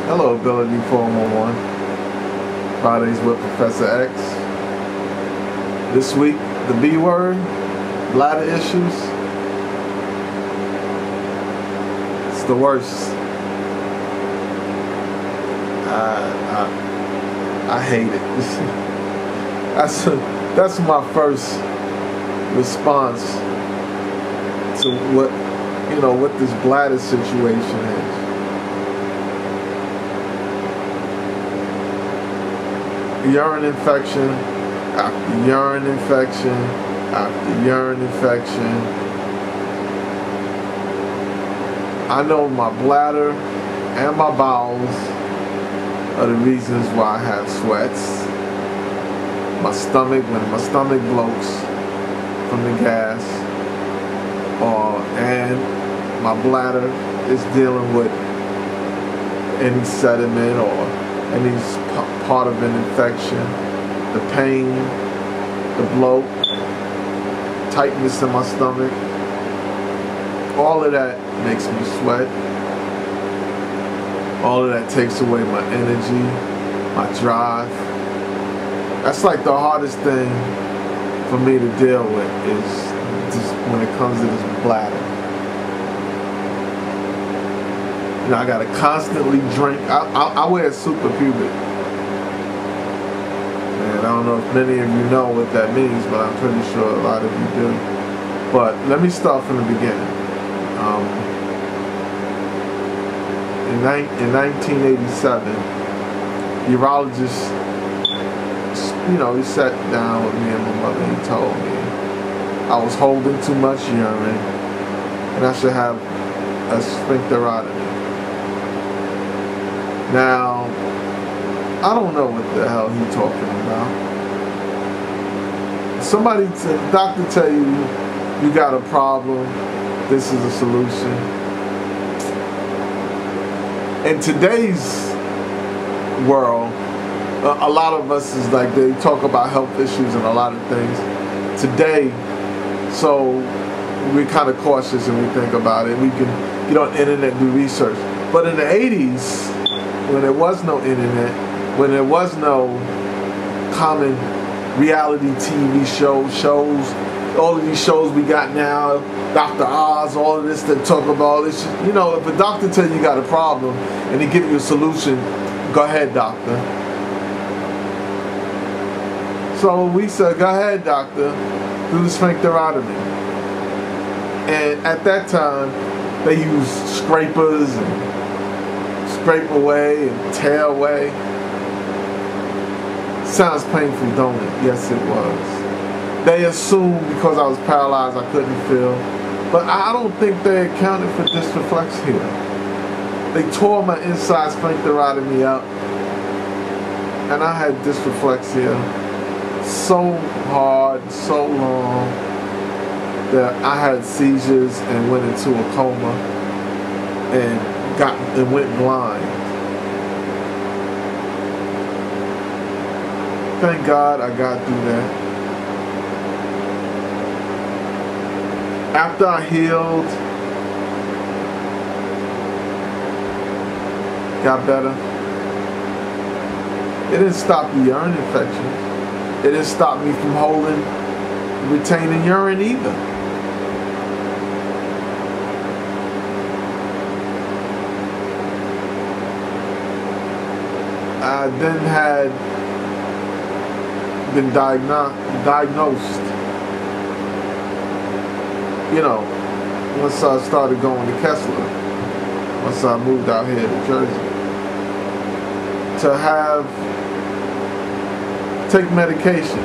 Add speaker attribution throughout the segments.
Speaker 1: Hello, Ability 411. Fridays with Professor X. This week, the B word, bladder issues. It's the worst. I hate it. That's my first response to what this bladder situation is. Urine infection after urine infection after urine infection. I know my bladder and my bowels are the reasons why I have sweats. My stomach, when my stomach bloats from the gas, and my bladder is dealing with any sediment or any part of an infection, the pain, the bloat, tightness in my stomach, all of that makes me sweat. All of that takes away my energy, my drive. That's like the hardest thing for me to deal with is just when it comes to this bladder. You know, I gotta constantly drink. I wear a super pubic. And I don't know if many of you know what that means, but I'm pretty sure a lot of you do. But let me start from the beginning. In 1987, urologist, he sat down with me and my mother and he told me I was holding too much urine and I should have a sphincterotomy. Now, I don't know what the hell he's talking about. Doctor tell you got a problem, this is a solution. In today's world, a lot of us is like, they talk about health issues and a lot of things today, so we're kind of cautious and we think about it. We can get on the internet and do research. But in the 80s, when there was no internet, when there was no common reality TV shows, all of these shows we got now, Dr. Oz, all of this that talk about this, if a doctor tells you got a problem and he give you a solution, go ahead, doctor. So we said, go ahead, doctor, do the sphincterotomy. And at that time, they used scrapers and scrape away and tear away. Sounds painful, don't it? Yes, it was. They assumed because I was paralyzed I couldn't feel. But I don't think they accounted for dysreflexia. They tore my inside sphincterotomy up and I had dysreflexia so hard, so long, that I had seizures and went into a coma and went blind. Thank God I got through that. After I healed, got better. It didn't stop the urine infection. It didn't stop me from retaining urine either. I then had been diagnosed. Once I started going to Kessler, once I moved out here to Jersey, to take medication.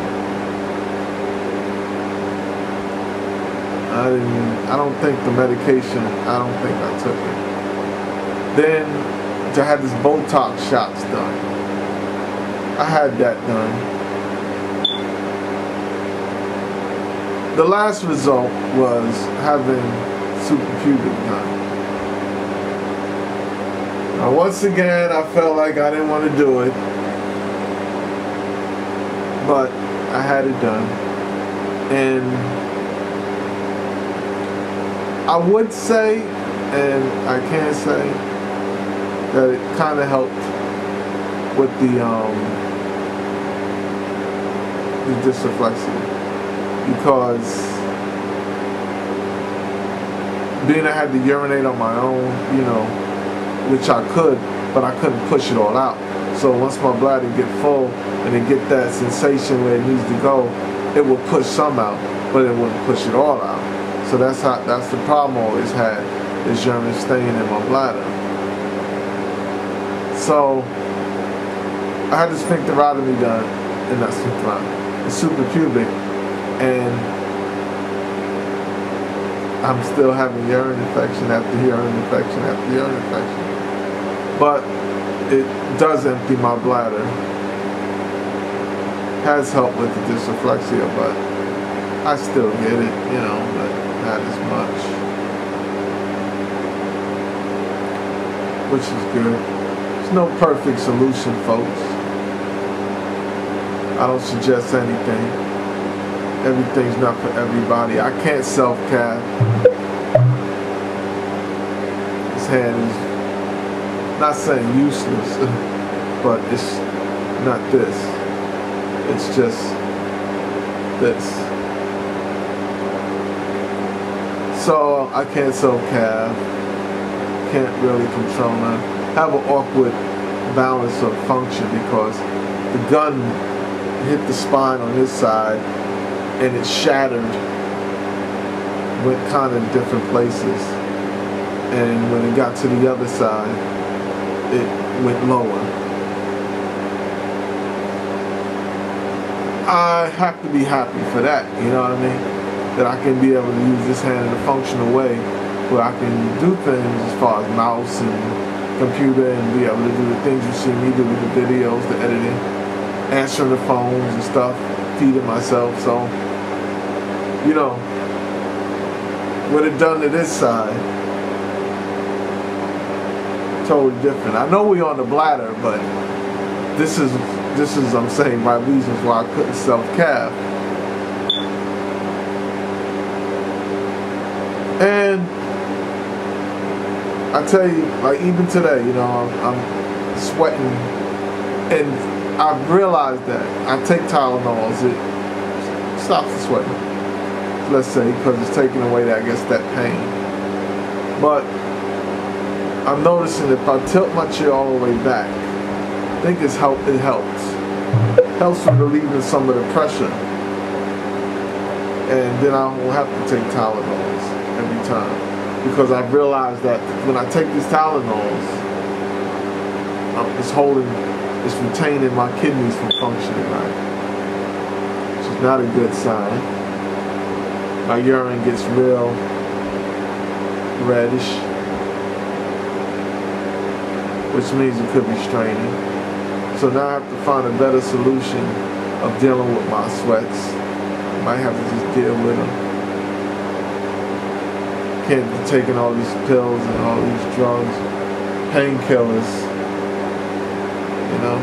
Speaker 1: I don't think the medication, I took it. Then to have this Botox shots done. I had that done. The last result was having suprapubic done. Now once again, I felt like I didn't want to do it, but I had it done. And I would say, and I can't say, that it kind of helped with the dyslexia, because being I had to urinate on my own, you know, which I could, but I couldn't push it all out. So once my bladder get full and it get that sensation where it needs to go, it will push some out, but it wouldn't push it all out. So that's the problem I always had, is urine staying in my bladder. So I had the sphincterotomy done, and not sphincterotomy, the suprapubic, and I'm still having urine infection after urine infection after urine infection. But it does empty my bladder. Has helped with the dyslexia, but I still get it, you know, but not as much. Which is good. There's no perfect solution, folks. I don't suggest anything. Everything's not for everybody. I can't self-calf. This hand is, not saying useless, but it's not this. It's just this. So I can't self-calf. Can't really control them. Have an awkward balance of function because the gun hit the spine on this side and it shattered, went kind of different places, and when it got to the other side it went lower. I have to be happy for that, you know what I mean? That I can be able to use this hand in a functional way where I can do things as far as mouse and computer and be able to do the things you see me do with the videos, the editing, answering the phones and stuff, feeding myself. So, you know, what it done to this side, totally different. I know we're on the bladder, but this is I'm saying my reasons why I couldn't self-calf. And I tell you, like even today, you know, I'm sweating, and I've realized that I take Tylenols, it stops the sweating, let's say, because it's taking away that, I guess, that pain. But I'm noticing if I tilt my chair all the way back, I think it helps. It helps with relieving some of the pressure, and then I won't have to take Tylenols every time, because I've realized that when I take these Tylenols, it's retaining my kidneys from functioning right, which is not a good sign. My urine gets real reddish, which means it could be straining. So now I have to find a better solution of dealing with my sweats. I might have to just deal with them. Can't be taking all these pills and all these drugs, painkillers, you know.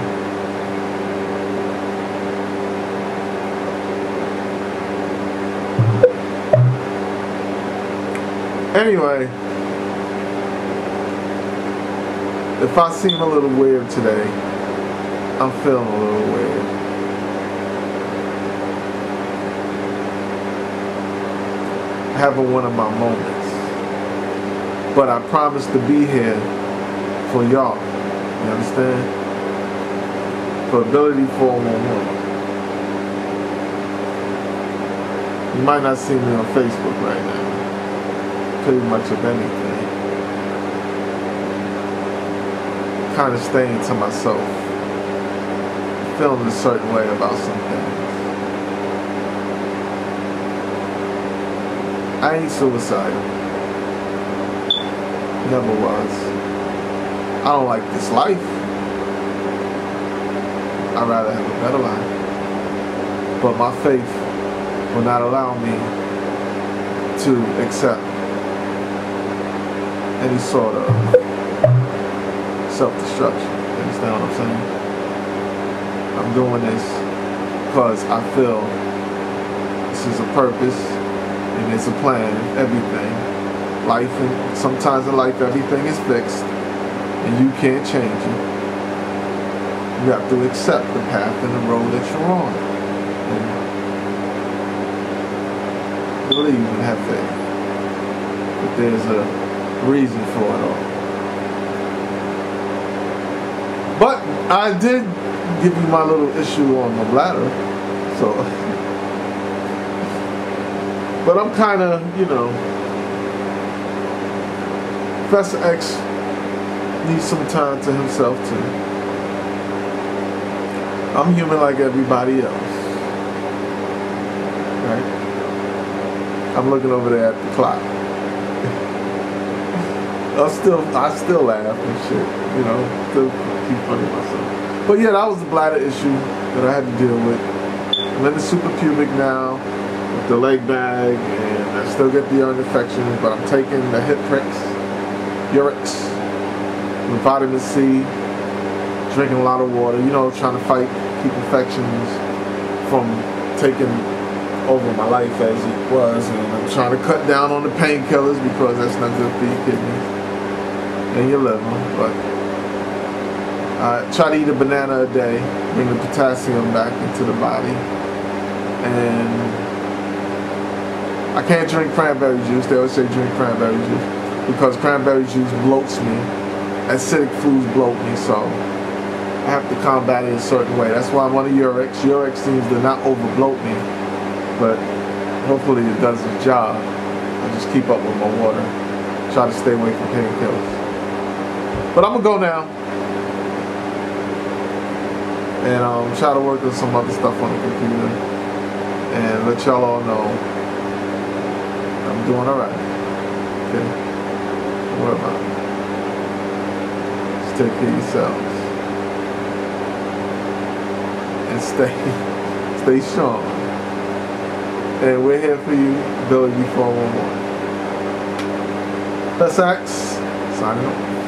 Speaker 1: Anyway, if I seem a little weird today, I'm feeling a little weird. Having one of my moments. But I promise to be here for y'all. You understand? For Ability 411. You might not see me on Facebook right now. Pretty much of anything. Kind of staying to myself. Feeling a certain way about some things. I ain't suicidal. Never was. I don't like this life. I'd rather have a better life. But my faith will not allow me to accept any sort of self-destruction. You understand what I'm saying? I'm doing this because I feel this is a purpose and it's a plan, everything. Life, and sometimes in life everything is fixed. and you can't change it. You have to accept the path and the road that you're on. And believe and have faith that there's a reason for it all. But I did give you my little issue on the bladder, so. But I'm kind of, you know, Professor X needs some time to himself too. I'm human like everybody else, right? I'm looking over there at the clock. I still laugh and shit, you know, still keep funny myself. But yeah, that was the bladder issue that I had to deal with. I'm in the suprapubic now with the leg bag, and I still get the urine infections, but I'm taking the hip pricks, Urix, with vitamin C, drinking a lot of water, you know, trying to keep infections from taking over my life as it was, and I'm trying to cut down on the painkillers because that's not good for your kidneys and your liver. But I try to eat a banana a day, bring the potassium back into the body, and I can't drink cranberry juice. They always say drink cranberry juice because cranberry juice bloats me. Acidic foods bloat me, so I have to combat it a certain way. That's why I'm on a Urix. Urix seems to not over bloat me, but hopefully it does its job. I just keep up with my water, try to stay away from painkillers. But I'm gonna go now and try to work on some other stuff on the computer and let y'all all know I'm doing alright. Okay? Don't worry about it. Just take care of yourselves and stay strong. And we're here for you, Billy B411. That's X, signing off.